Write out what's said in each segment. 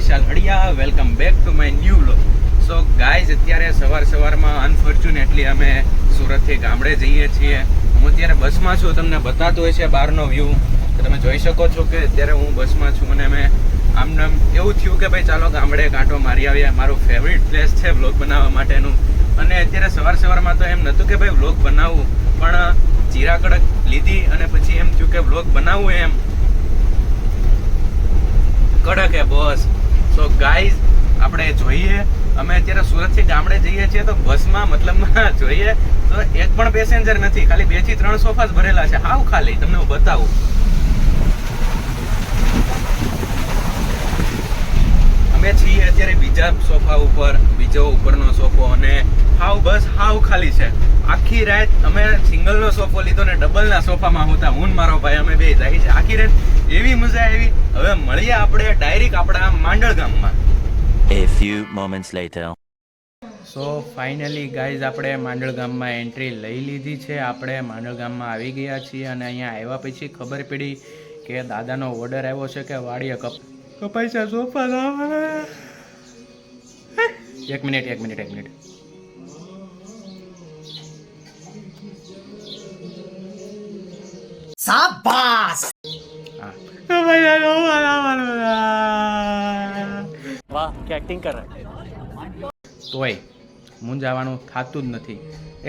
Vishal Hadiya. Welcome back to my new vlog. So guys, અત્યારે સવારમાં unfortunately અમે સુરતથી ગામડે જઈએ છીએ. હું અત્યારે બસમાં છું, તમને બતાતો હોય છે બહારનો વ્યૂ. તો તમે જોઈ શકો છો કે અત્યારે હું બસમાં છું અને મેં આમ એવું થયું કે ભાઈ ચાલો ગામડે કાંટો મારી આવીએ. મારું ફેવરિટ પ્લેસ છે વ્લોગ બનાવવા માટેનું. અને અત્યારે સવારમાં તો એમ નહોતું કે ભાઈ વ્લોગ બનાવવું, પણ જીરા કડક લીધી અને પછી એમ થયું કે વ્લોગ બનાવવું એમ કડક હે બોસ. સો ગાઈઝ, આપણે જોઈએ અમે અત્યારે સુરતથી ગામડે જઈએ છીએ તો બસમાં મતલબમાં જોઈએ તો એક પણ પેસેન્જર નથી, ખાલી 2 થી 3 સોફા જ ભરેલા છે. હાવ ખાલી. તમને હું બતાવું. અમે છીએ અત્યારે બીજા સોફા ઉપર, બીજો ઉપરનો સોફો, અને બસ હાવ ખાલી છે. આખી રાત અમે સિંગલનો સોફો લીધો ને ડબલના સોફામાં હતા હું મારો ભાઈ, અમે બે જાય છે. આખી રાત એવી મજા આવી. હવે મળીએ આપણે ડાયરેક્ટ આપણા માંડળ ગામમાં. A few moments later. So finally guys, આપણે માંડળ ગામમાં એન્ટ્રી લઈ લીધી છે. આપણે માંડળ ગામમાં આવી ગયા છીએ અને અહીંયા આવ્યા પછી ખબર પડી કે દાદાનો ઓર્ડર આવ્યો છે કે વાડીએ કપાઈ સોફા લાવવાના. એક મિનિટ. શાબાશ. હા, વાહ, क्या एक्टिंग कर रहा है. તોય મૂંઝાવાનું થતું જ નથી.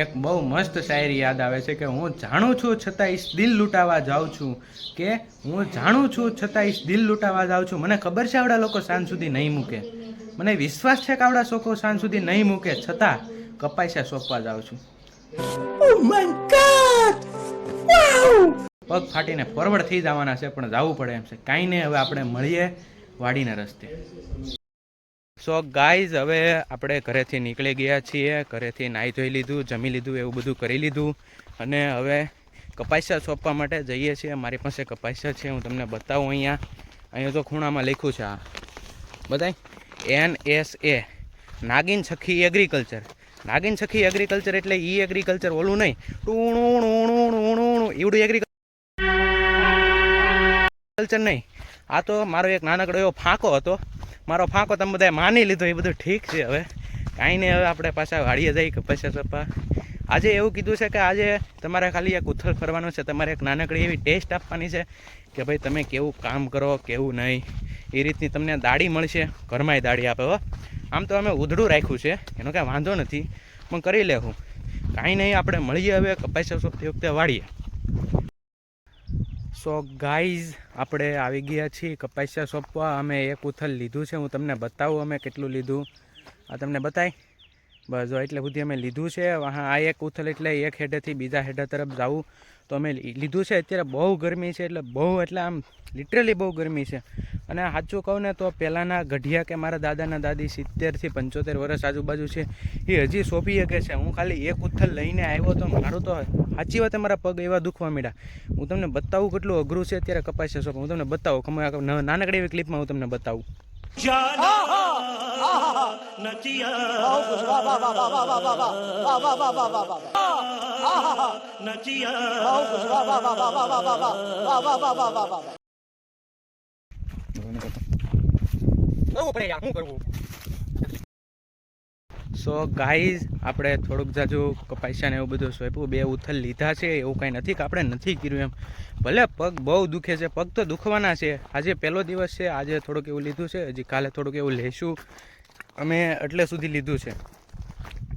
એક બહુ મસ્ત શાયરી યાદ આવે છે કે હું જાણું છું છતાં ઈસ દિલ લૂંટાવા જાઉં છું, કે હું જાણું છું છતાં ઈસ દિલ લૂંટાવા જાઉં છું. મને ખબર છે આવડા લોકો સાંજ સુધી નહીં મૂકે, મને વિશ્વાસ છે કે આવડા લોકો સાંજ સુધી નહીં મૂકે, છતાં કપાઈસા સોંપવા જાઉં છું. પગ ફાટીને ફોરવર્ડ થઈ જવાના છે પણ જવું પડે એમ છે. કાંઈ નહીં, હવે આપણે મળીએ વાડીના રસ્તે. સો ગાઈઝ, હવે આપણે ઘરેથી નીકળી ગયા છીએ. ઘરેથી નાહી ધોઈ લીધું, જમી લીધું, એવું બધું કરી લીધું અને હવે કપાસિયા સોંપવા માટે જઈએ છીએ. મારી પાસે કપાસિયા છે, હું તમને બતાવું. અહીંયા તો ખૂણામાં લખ્યું છે, આ બધાય NSA, નાગિન સખી એગ્રીકલ્ચર. નાગિન સખી એગ્રીકલ્ચર એટલે એગ્રીકલ્ચર ઓલું નહીં, એવડું એગ્રીકલ્ચર નહીં. આ તો મારો એક નાનકડો એવો ફાંકો હતો. મારો ફાંકો તમે બધાએ માની લીધો, એ બધું ઠીક છે. હવે કાંઈ નહીં, હવે આપણે પાછા વાડીએ જઈ કપાસિયા સોંપવા. આજે એવું કીધું છે કે આજે તમારે ખાલી એક ઉથલ ફરવાનું છે, તમારે એક નાનકડી એવી ટેસ્ટ આપવાની છે કે ભાઈ તમે કેવું કામ કરો, કેવું નહીં. એ રીતની તમને દાડી મળશે. ઘરમાંય દાડી આપે હો. આમ તો અમે ઉધડું રાખ્યું છે, એનો કાંઈ વાંધો નથી, પણ કરી લેવું. કાંઈ નહીં, આપણે મળીએ હવે કપાસિયા સોંપતી વખતે વાડીએ. સો ગાઈઝ, આપણે આવી ગયા છીએ કપાસિયા સોંપવા. અમે એક ઉથલ લીધું છે, હું તમને બતાવું અમે કેટલું લીધું. આ તમને બતાય બસ જો એટલે સુધી અમે લીધું છે. આ એક ઉથલ એટલે એક હેડેથી બીજા હેડા તરફ જવું તો અમે લીધું છે. અત્યારે બહુ ગરમી છે, એટલે આમ લિટરલી બહુ ગરમી છે. અને સાચું કહું ને તો પહેલાંના ગઢિયા કે મારા દાદાના દાદી 70 થી 75 વર્ષ આજુબાજુ છે, એ હજી સોંપી શકે છે. હું ખાલી એક ઉથલ લઈને આવ્યો તો મારું તો સાચી વાત મારા પગ એવા દુખવા માંડ્યા. હું તમને બતાવું કેટલું અઘરું છે અત્યારે કપાસિયા સોંપવું. હું તમને બતાવું, નાનકડી એવી ક્લિપમાં હું તમને બતાવું. સો ગાઈઝ, આપણે થોડુંક જાજુ કપાસિયા ને એવું બધું સોંપ્યું. 2 ઉથલ લીધા છે, એવું કાંઈ નથી કે આપણે નથી કર્યું એમ. ભલે પગ બહુ દુખે છે, પગ તો દુખવાના છે. આજે પહેલો દિવસ છે, આજે થોડુંક એવું લીધું છે, હજી કાલે થોડુંક એવું લેશું અમે, એટલે સુધી લીધું છે.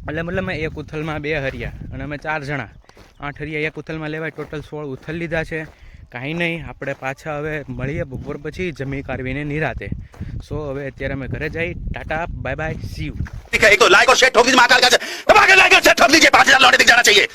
એટલે મતલબ મેં એક ઉથલમાં 2 હરિયા અને અમે 4 જણા, 8 હરિયા એક ઉથલમાં લેવાય. ટોટલ 16 ઉથલ લીધા છે. કાંઈ નહીં, આપણે પાછા હવે મળીએ બપોર પછી જમી કાઢવીને નિરાતે. સો હવે અત્યારે અમે ઘરે જઈ. Tata, bye bye, C you. एक तो लाइक और शेयर ठोक दीजिए महाकाल का, लाइक और शेयर ठोक दीजिए, 5000 लौटे दिख जाना चाहिए.